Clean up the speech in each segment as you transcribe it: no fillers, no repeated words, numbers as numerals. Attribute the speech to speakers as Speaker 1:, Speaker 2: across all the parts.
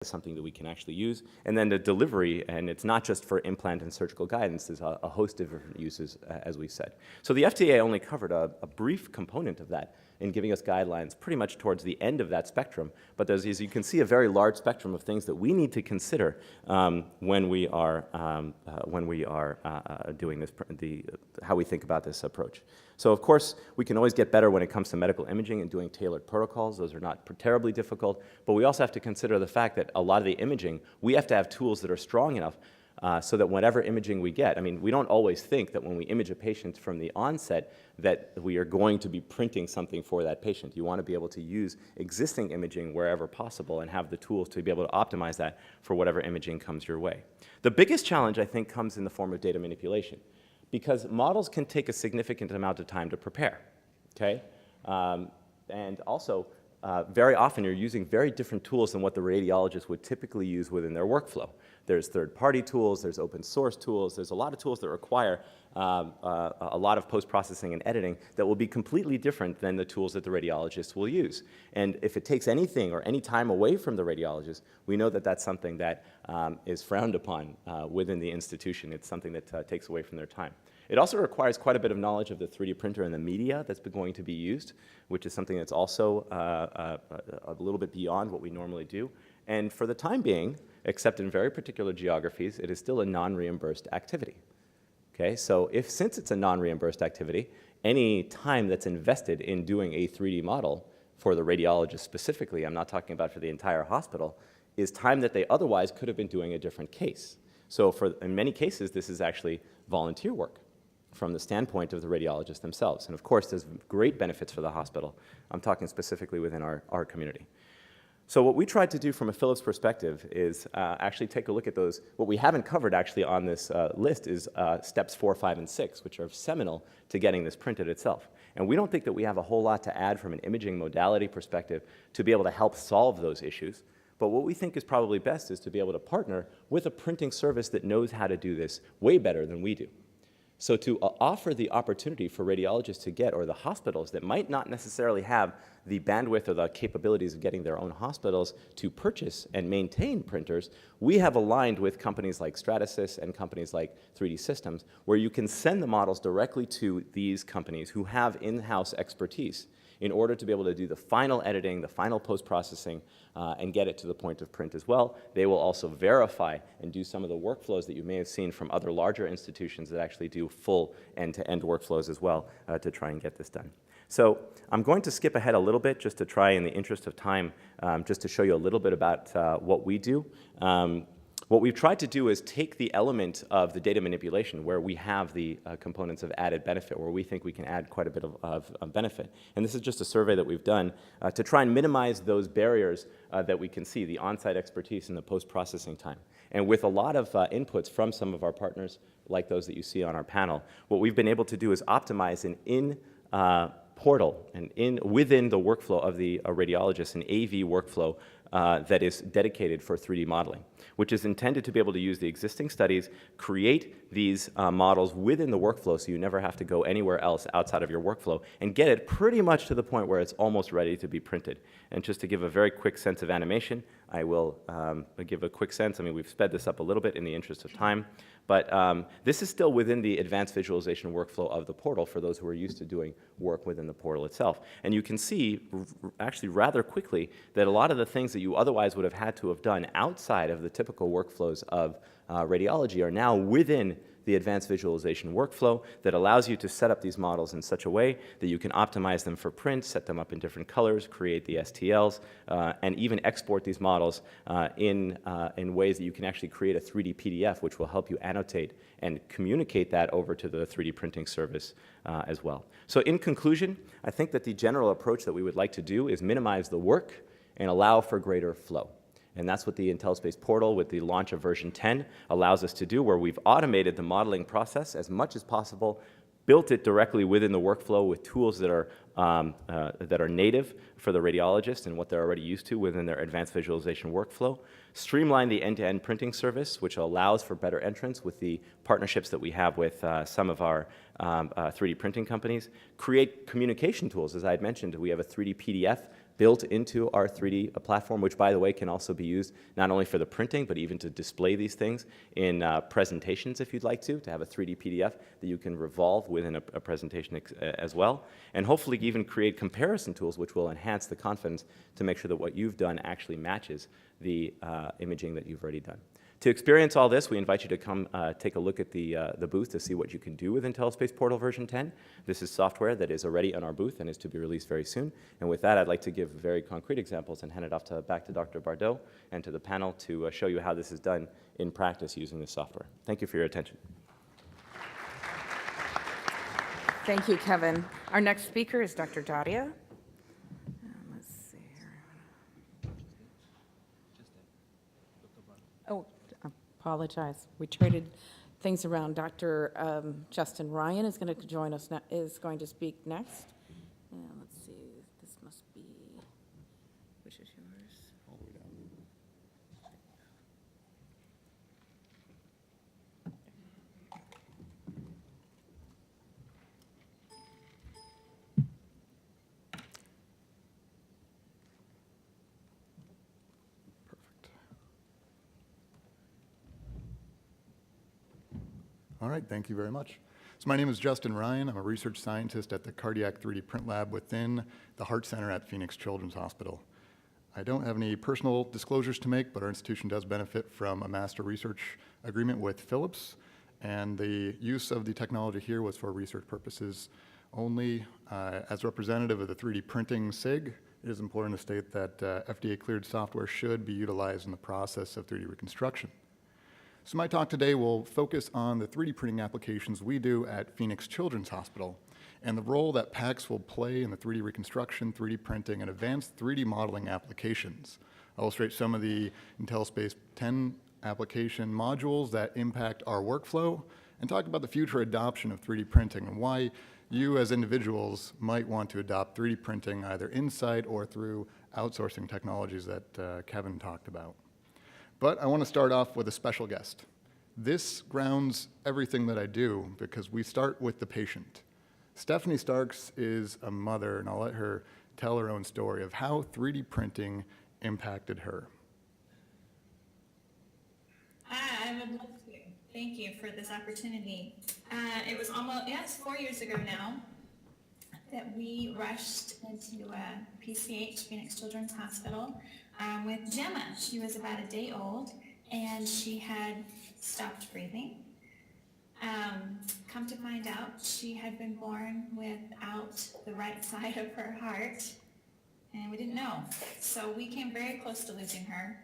Speaker 1: something that we can actually use. And then the delivery, and it's not just for implant and surgical guidance, there's a host of different uses, as we said. So the FDA only covered a brief component of that in giving us guidelines pretty much towards the end of that spectrum. But there's, as you can see, a very large spectrum of things that we need to consider when we are doing this, how we think about this approach. So of course, we can always get better when it comes to medical imaging and doing tailored protocols. Those are not terribly difficult, but we also have to consider the fact that a lot of the imaging, we have to have tools that are strong enough so that whatever imaging we get, I mean, we don't always think that when we image a patient from the onset that we are going to be printing something for that patient. You want to be able to use existing imaging wherever possible and have the tools to be able to optimize that for whatever imaging comes your way. The biggest challenge, I think, comes in the form of data manipulation, because models can take a significant amount of time to prepare, okay? And also, very often you're using very different tools than what the radiologist would typically use within their workflow. There's third-party tools, there's open source tools, there's a lot of tools that require a lot of post-processing and editing that will be completely different than the tools that the radiologist will use. And if it takes anything or any time away from the radiologist, we know that that's something that is frowned upon within the institution. It's something that takes away from their time. It also requires quite a bit of knowledge of the 3D printer and the media that's going to be used, which is something that's also a little bit beyond what we normally do. And for the time being, except in very particular geographies, it is still a non-reimbursed activity. Okay, so since it's a non-reimbursed activity, any time that's invested in doing a 3D model for the radiologist specifically, I'm not talking about for the entire hospital, is time that they otherwise could have been doing a different case. So in many cases, this is actually volunteer work from the standpoint of the radiologists themselves. And of course, there's great benefits for the hospital. I'm talking specifically within our community. So what we tried to do from a Philips perspective is actually take a look at those. What we haven't covered actually on this list is steps 4, 5, and 6, which are seminal to getting this printed itself. And we don't think that we have a whole lot to add from an imaging modality perspective to be able to help solve those issues. But what we think is probably best is to be able to partner with a printing service that knows how to do this way better than we do. So to offer the opportunity for radiologists to get, or the hospitals that might not necessarily have the bandwidth or the capabilities of getting their own hospitals to purchase and maintain printers, we have aligned with companies like Stratasys and companies like 3D Systems, where you can send the models directly to these companies who have in-house expertise in order to be able to do the final editing, the final post-processing, and get it to the point of print as well. They will also verify and do some of the workflows that you may have seen from other larger institutions that actually do full end-to-end workflows as well to try and get this done. So I'm going to skip ahead a little bit just to try, in the interest of time, just to show you a little bit about what we do. What we've tried to do is take the element of the data manipulation where we have the components of added benefit, where we think we can add quite a bit of benefit. And this is just a survey that we've done to try and minimize those barriers that we can see, the on-site expertise and the post-processing time. And with a lot of inputs from some of our partners, like those that you see on our panel, what we've been able to do is optimize an portal and within the workflow of the radiologist, an AV workflow that is dedicated for 3D modeling, which is intended to be able to use the existing studies, create these models within the workflow so you never have to go anywhere else outside of your workflow, and get it pretty much to the point where it's almost ready to be printed. And just to give a very quick sense of animation, I will give a quick sense. I mean, we've sped this up a little bit in the interest of time, but this is still within the advanced visualization workflow of the portal for those who are used to doing work within the portal itself. And you can see actually rather quickly that a lot of the things that you otherwise would have had to have done outside of the typical workflows of radiology are now within the advanced visualization workflow that allows you to set up these models in such a way that you can optimize them for print, set them up in different colors, create the STLs, and even export these models in ways that you can actually create a 3D PDF, which will help you annotate and communicate that over to the 3D printing service as well. So in conclusion, I think that the general approach that we would like to do is minimize the work and allow for greater flow. And that's what the IntelliSpace Portal with the launch of version 10 allows us to do, where we've automated the modeling process as much as possible, built it directly within the workflow with tools that are native for the radiologist and what they're already used to within their advanced visualization workflow, streamline the end-to-end printing service, which allows for better entrance with the partnerships that we have with some of our 3D printing companies, create communication tools. As I had mentioned, we have a 3D PDF built into our 3D platform, which, by the way, can also be used not only for the printing, but even to display these things in presentations, if you'd like to have a 3D PDF that you can revolve within a presentation as well, and hopefully even create comparison tools which will enhance the confidence to make sure that what you've done actually matches the imaging that you've already done. To experience all this, we invite you to come take a look at the booth to see what you can do with IntelliSpace Portal version 10. This is software that is already on our booth and is to be released very soon. And with that, I'd like to give very concrete examples and hand it off back to Dr. Bardot and to the panel to show you how this is done in practice using this software. Thank you for your attention.
Speaker 2: Thank you, Kevin. Our next speaker is Dr. Daria. Let's see here. Oh, apologize. We traded things around. Dr. Justin Ryan is going to join us. Is going to speak next. Let's see. This must be. Which is yours?
Speaker 3: All the way down. Perfect. All right, thank you very much. So my name is Justin Ryan. I'm a research scientist at the Cardiac 3D Print Lab within the Heart Center at Phoenix Children's Hospital. I don't have any personal disclosures to make, but our institution does benefit from a master research agreement with Philips, and the use of the technology here was for research purposes only. As representative of the 3D printing SIG, it is important to state that FDA-cleared software should be utilized in the process of 3D reconstruction. So my talk today will focus on the 3D printing applications we do at Phoenix Children's Hospital and the role that PACS will play in the 3D reconstruction, 3D printing, and advanced 3D modeling applications. I'll illustrate some of the IntelliSpace 10 application modules that impact our workflow and talk about the future adoption of 3D printing and why you as individuals might want to adopt 3D printing either inside or through outsourcing technologies that Kevin talked about. But I want to start off with a special guest. This grounds everything that I do because we start with the patient. Stephanie Starks is a mother, and I'll let her tell her own story of how 3D printing impacted her.
Speaker 4: I would love to. Thank you for this opportunity. It was almost, yes, 4 years ago now that we rushed into PCH, Phoenix Children's Hospital, with Gemma. She was about a day old, and she had stopped breathing. Come to find out, she had been born without the right side of her heart, and we didn't know. So we came very close to losing her.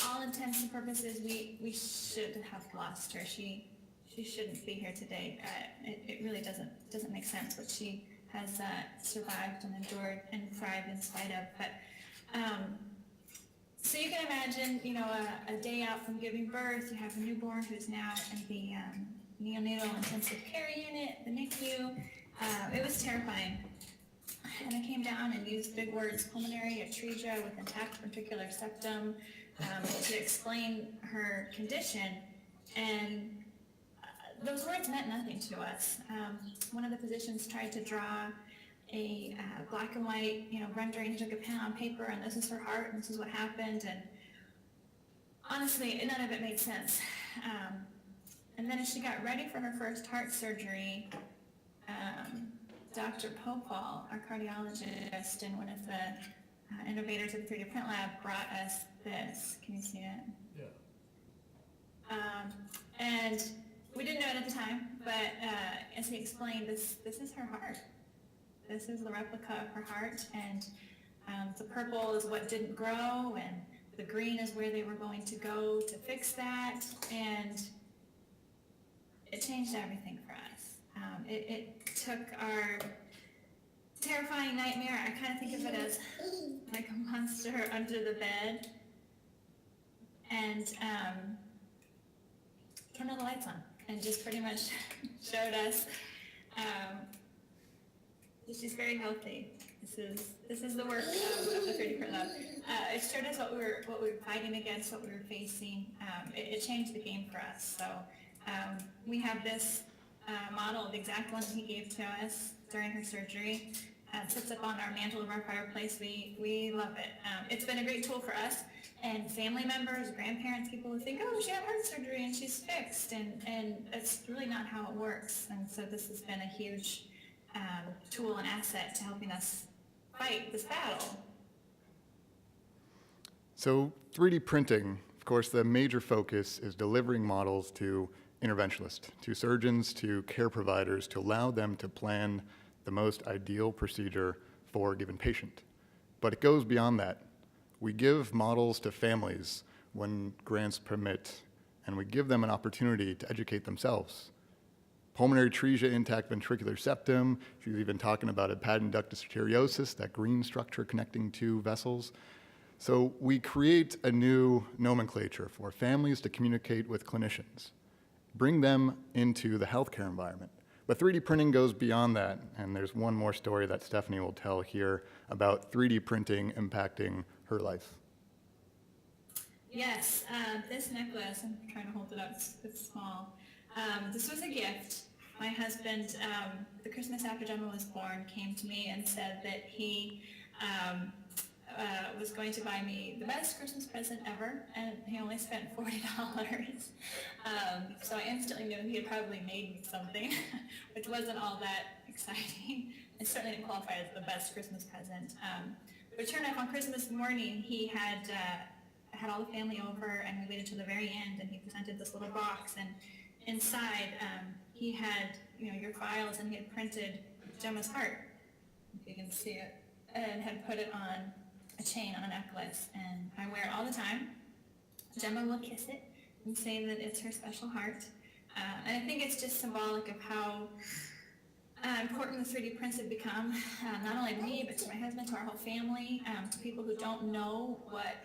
Speaker 4: All intents and purposes, we should have lost her. She shouldn't be here today. It really doesn't make sense what she has survived and endured and thrived in spite of. But so you can imagine, you know, a day out from giving birth, you have a newborn who's now in the neonatal intensive care unit, the NICU. It was terrifying. And I came down and used big words, pulmonary atresia with intact ventricular septum, to explain her condition. And those words meant nothing to us. One of the physicians tried to draw a black and white, rendering. He took a pen on paper, and this is her heart, and this is what happened. And honestly, none of it made sense. And then as she got ready for her first heart surgery, Dr. Popal, our cardiologist and one of the innovators of the 3D print lab, brought us this. Can you see it? Yeah. And we didn't know it at the time, but as he explained, this is her heart. This is the replica of her heart, and the purple is what didn't grow, and the green is where they were going to go to fix that, and it changed everything for us. It took our terrifying nightmare, I kind of think of it as like a monster under the bed, and turned all the lights on and just pretty much showed us that she's very healthy. This is the work of the 3D print lab. It showed us what we were fighting against, what we were facing. It changed the game for us. So we have this model, the exact one he gave to us during her surgery. sits up on our mantle of our fireplace. We love it. It's been a great tool for us and family members, grandparents, people who think, oh, she had heart surgery and she's fixed, and that's really not how it works. And so this has been a huge tool and asset to helping us fight this battle.
Speaker 3: So 3D printing, of course, the major focus is delivering models to interventionists, to surgeons, to care providers, to allow them to plan the most ideal procedure for a given patient. But it goes beyond that. We give models to families when grants permit, and we give them an opportunity to educate themselves. Pulmonary atresia, intact ventricular septum, she's even talking about a patent ductus arteriosus, that green structure connecting two vessels. So we create a new nomenclature for families to communicate with clinicians, bring them into the healthcare environment. But 3D printing goes beyond that, and there's one more story that Stephanie will tell here about 3D printing impacting her life.
Speaker 4: Yes, this necklace, I'm trying to hold it up, it's small. This was a gift. My husband, the Christmas after Gemma was born, came to me and said that he was going to buy me the best Christmas present ever, and he only spent $40. So I instantly knew he had probably made me something, which wasn't all that exciting. It certainly didn't qualify as the best Christmas present. But it turned out on Christmas morning, he had all the family over, and we waited till the very end, and he presented this little box, and inside he had, your files, and he had printed Gemma's heart, if you can see it, and had put it on a chain on a necklace, and I wear it all the time. Gemma will kiss it and say that it's her special heart. And I think it's just symbolic of how important the 3D prints have become, not only to me, but to my husband, to our whole family, to people who don't know what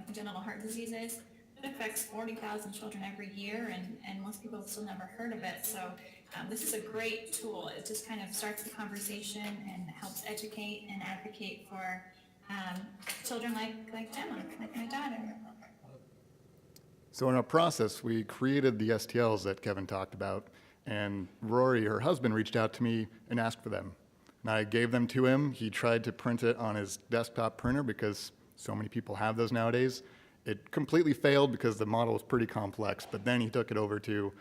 Speaker 4: congenital heart disease is. It affects 40,000 children every year, and most people have still never heard of it. So this is a great tool. It just kind of starts the conversation and helps educate and advocate for children like Gemma, like my daughter.
Speaker 3: So in our process, we created the STLs that Kevin talked about, and Rory, her husband, reached out to me and asked for them. And I gave them to him. He tried to print it on his desktop printer because so many people have those nowadays. It completely failed because the model was pretty complex, but then he took it over to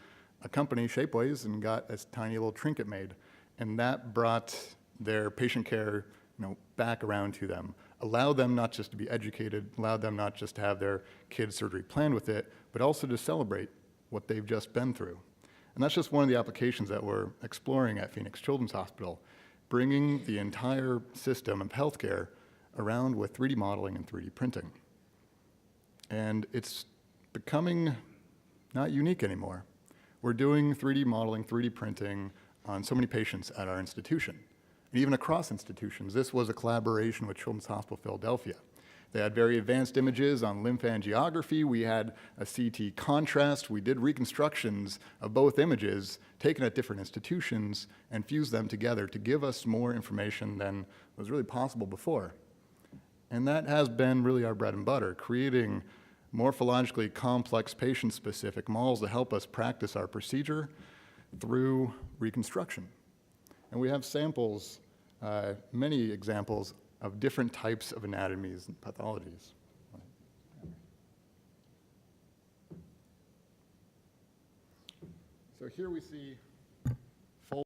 Speaker 3: a company, Shapeways, and got a tiny little trinket made. And that brought their patient care back around to them, allowed them not just to be educated, allowed them not just to have their kid's surgery planned with it, but also to celebrate what they've just been through. And that's just one of the applications that we're exploring at Phoenix Children's Hospital, bringing the entire system of healthcare around with 3D modeling and 3D printing. And it's becoming not unique anymore. We're doing 3D modeling, 3D printing on so many patients at our institution, and even across institutions. This was a collaboration with Children's Hospital Philadelphia. They had very advanced images on lymphangiography. We had a CT contrast. We did reconstructions of both images taken at different institutions and fused them together to give us more information than was really possible before. And that has been really our bread and butter, creating morphologically complex patient-specific models to help us practice our procedure through reconstruction. And we have samples, many examples of different types of anatomies and pathologies. So here we see